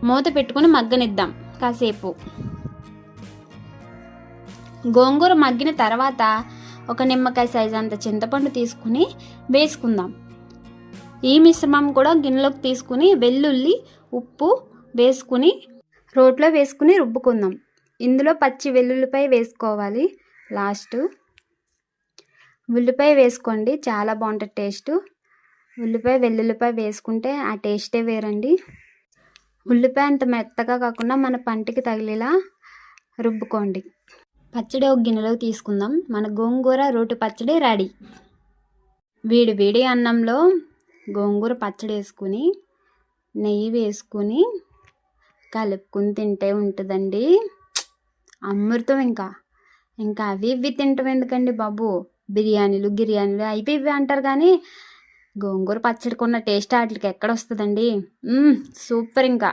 మూత పెట్టుకుని మగ్గనిద్దాం కాసేపు. గోంగూర మగ్గిన తర్వాత ఒక నిమ్మకాయ సైజు అంత చింతపండు తీసుకుని వేసుకుందాం. ఈ మిశ్రమం కూడా గిన్నెలోకి తీసుకుని వెల్లుల్లి, ఉప్పు వేసుకుని రోట్లో వేసుకుని రుబ్బుకుందాం. ఇందులో పచ్చి వెల్లుల్లిపాయ వేసుకోవాలి. లాస్ట్ ఉల్లిపాయ వేసుకోండి, చాలా బాగుంటుంది టేస్ట్. ఉల్లిపాయ వెల్లుల్లిపాయ వేసుకుంటే ఆ టేస్టే వేరండి. ఉల్లిపాయ అంత మెత్తగా కాకుండా మన పంటికి తగిలేలా రుబ్బుకోండి. పచ్చడి ఒక గిన్నెలో తీసుకుందాం. మన గోంగూర రోటి పచ్చడి రెడీ. వేడి వేడి అన్నంలో గోంగూర పచ్చడి వేసుకుని నెయ్యి వేసుకుని కలుపుకుని తింటే ఉంటుందండి అమృతం. ఇంకా అవి ఇవి తింటాం ఎందుకండి బాబు, బిర్యానీలు అవి ఇవి అంటారు కానీ గోంగూర పచ్చడికున్న టేస్ట్ వాటికి ఎక్కడ వస్తుందండి. సూపర్. ఇంకా